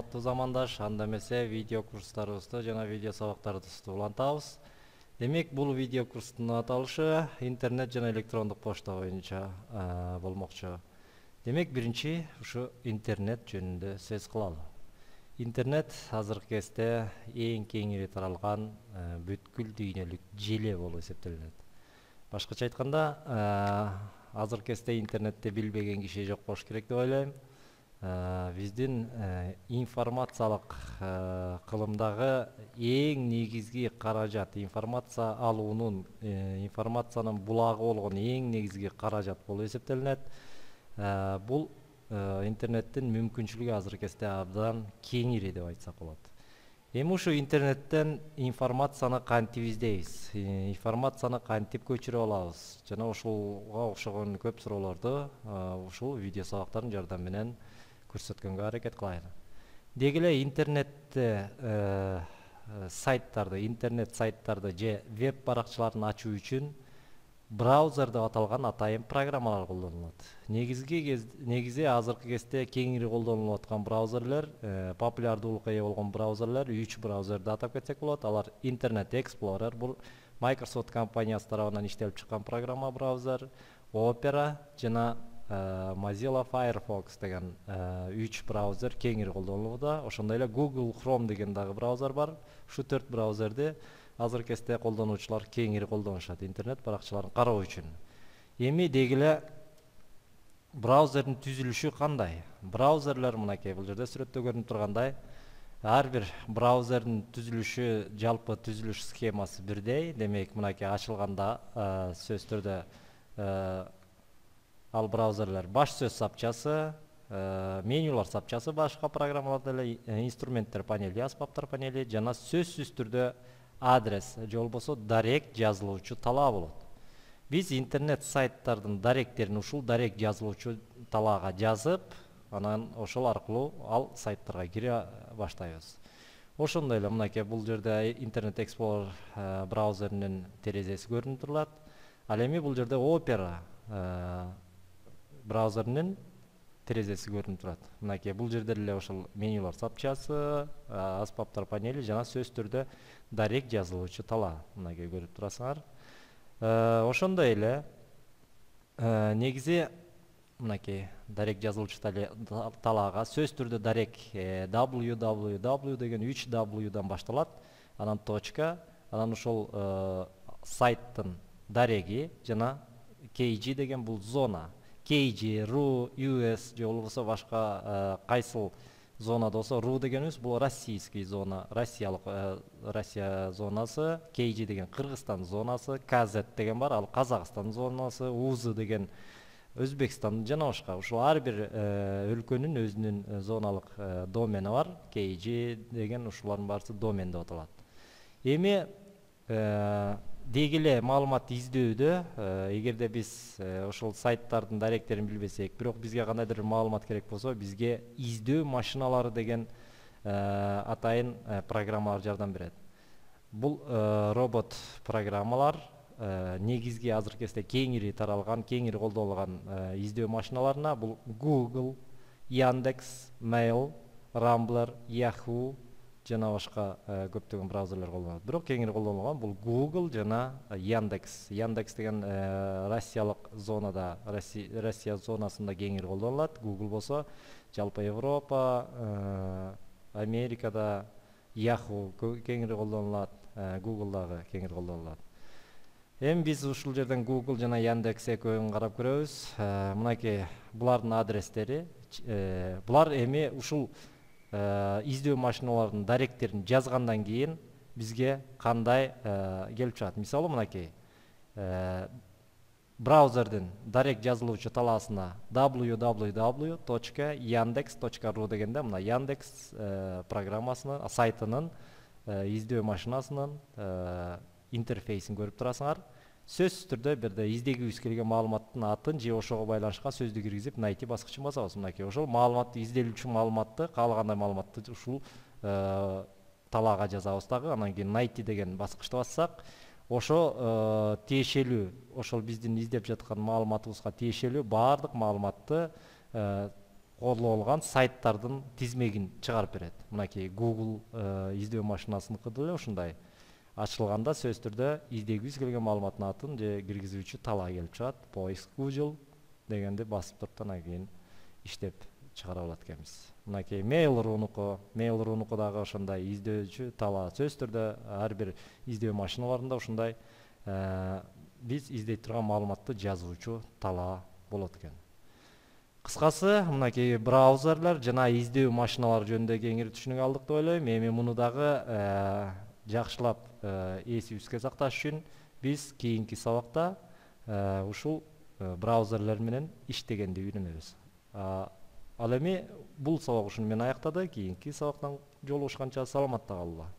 урматтуу замандаш, анда эмесе видео курстарыбызды жана видео сабактарыбызды улантабыз. Демек, бул видео курстун аталышы интернет жана электрондук почта боюнча болмокчу. Демек, биринчи ушу интернет жөнүндө сөз кылалы. Интернет азыркы кезде эң кеңири таралган бүткүл дүйнөлүк желе болуп эсептелет. Башкача айтканда, азыркы кезде интернетти билбеген киши жок болуш керек деп ойлойм. Биздин информациялык кылымдагы эң негизги каражат, информация алуунун, информациянын булагы болгон эң негизги каражат болуп эсептелинет. Бул интернеттин мүмкүнчүлүгү азыркы кезде абдан кеңири деп айтсак болот. Эми ушу интернеттен информацияны кантип издейбиз, информацияны кантип көчүрүп алабыз жана ушуга окшогон көп суроолорду ушул видео сабактардын жардамы менен көрсөткөнгө аракет кылайын. Деги эле интернетте сайттарды, интернет сайттарды же веб баракчаларын ачуу үчүн браузер деп аталган атайын программалар колдонулат. Негизи азыркы кезде кеңири колдонулуп аткан браузерлер, популярдуулукка ээ болгон браузерлер 3 браузерди атап кетсек болот. Алар Internet Explorer, бул Microsoft компаниясы тарабынан иштелип чыккан программа браузер, Opera жана Mozilla Firefox деген 3 браузер кеңири колдонулууда. Ошондой эле Google Chrome деген дагы браузер бар. Ушу 4 браузерди азыркы кезде колдонуучулар кеңири колдонушат интернет баракчаларын кароо үчүн. Эми деги эле браузердин түзүлүшү кандай? Браузерлер мынакей бул жерде сүрөттө көрүнүп тургандай, ар бир браузердин түзүлүшү, жалпы түзүлүш схемасы бирдей. Демек, мынакей ачылганда сөз түрдө ал браузерлер баш сөз сапчасы, менюлар сапчасы, башка программаларда эле инструменттер панели, аспаптар панели жана сөзсүз түрдө адрес же болбосо дарек жазылуучу талаа болот. Биз интернет сайттардын даректерин ушул дарек жазылуучу талаага жазып, анан ошол аркылуу ал сайттарга кире баштайбыз. Ошондой эле мынакей бул жерде Internet Explorer браузеринин терезеси көрүнүп турат. Ал эми бул жерде Opera браузеринин терезеси көрүнүп турат. Мынакей бул жерде эле ошол менюлар сапчасы, аспаптар панели жана сөз түрдө дарек жазылуучу талаа мынакей көрүп турасыңар. Ошондой эле негизи мынакей дарек жазылуучу талаага сөз түрдө дарек www деген 3w-дан башталат, анан точка, анан ошол сайттын дареги жана kg деген бул зона. kg, ru, us же болбосо башка кайсыл зонада болсо, ru дегенибиз бул российский зона, Россия зонасы, kg деген Кыргызстан зонасы, kz деген бар, ал Казакстан зонасы, uz деген Өзбекстан жана башка. Ушул ар бир өлкөнүн өзүнүн зоналык домени бар. kg деген ушулардын баары домен деп аталат. Эми деги эле маалымат издөөдө, эгерде биз ошол сайттардын даректерин билбесек, бирок бизге кандайдыр маалымат керек болсо, бизге издөө машиналары деген атайын программалар жардам берет. Бул робот программалар негизги азыркы кезде кеңири таралган, кеңири колдонулган издөө машиналарына бул Google, Яндекс, Mail, Rambler, Yahoo жана башка көптөгөн браузерлер колдонулат. Бирок кеңири колдонулган бул Google жана Яндекс. Яндекс деген Россиялык зонада, Россия зонасында кеңири колдонулат. Google болсо жалпы Европа, Америкада, Yahoo кеңири колдонулат, Google дагы кеңири колдонулат. Эми биз ушул жерден Google жана Яндекс экөөнүн карап көрөбүз. Мынакей булардын адрестери. Булар эми ушул издөө машиналарынын даректерин жазгандан кийин бизге кандай келип чыгат. Мисалы мынакей браузердин дарек жазылуучу талаасына www.yandex.ru дегенде мына Яндекс программасынын, сайтынын, издөө машинасынын интерфейсин көрүп турасыңар. Сөзсүз түрдө бирде издегибиз келген маалыматтын атын же ошого байланышкан сөздү киргизип, найти баскычын басабыз. Мынакей ошол маалыматты, изделүүчү маалыматты, каалагандай маалыматты ушул талаага жазабыз дагы. Анан кийин найти деген баскычты бассак, ошо тиешелүү, ошол биздин издеп жаткан маалыматыбызга тиешелүү баардык маалыматты колдонулган сайттардын тизмегин чыгарып берет. Мынакей Google издөө машинасыныкы деле ушундай. Ачылганда сөз түрдө издегибиз келген маалыматтын атын же киргизүүчү талаа келип чыгат. Поиск Google дегенди басып туруп анан кийин иштеп чыгара алат экенбиз. Мынакей Mail.ru дагы ошондой издөөчү талаа. Сөз түрдө ар бир издөө машиналарында ушундай биз издей турган маалыматты жазуучу талаа болот экен. Кыскасы, мынакей браузерлер жана издөө машиналары жөнүндө кеңири түшүнүк алдык деп ойлойм. Эми муну дагы жакшылап эсибизге сакташ үчүн биз кийинки сабакта ушул браузерлер менен иштегенди үйрөнөбүз. Ал эми бул сабак ушуну менен аяктады. Кийинки сабактан жолугушканча саламатта калгыла.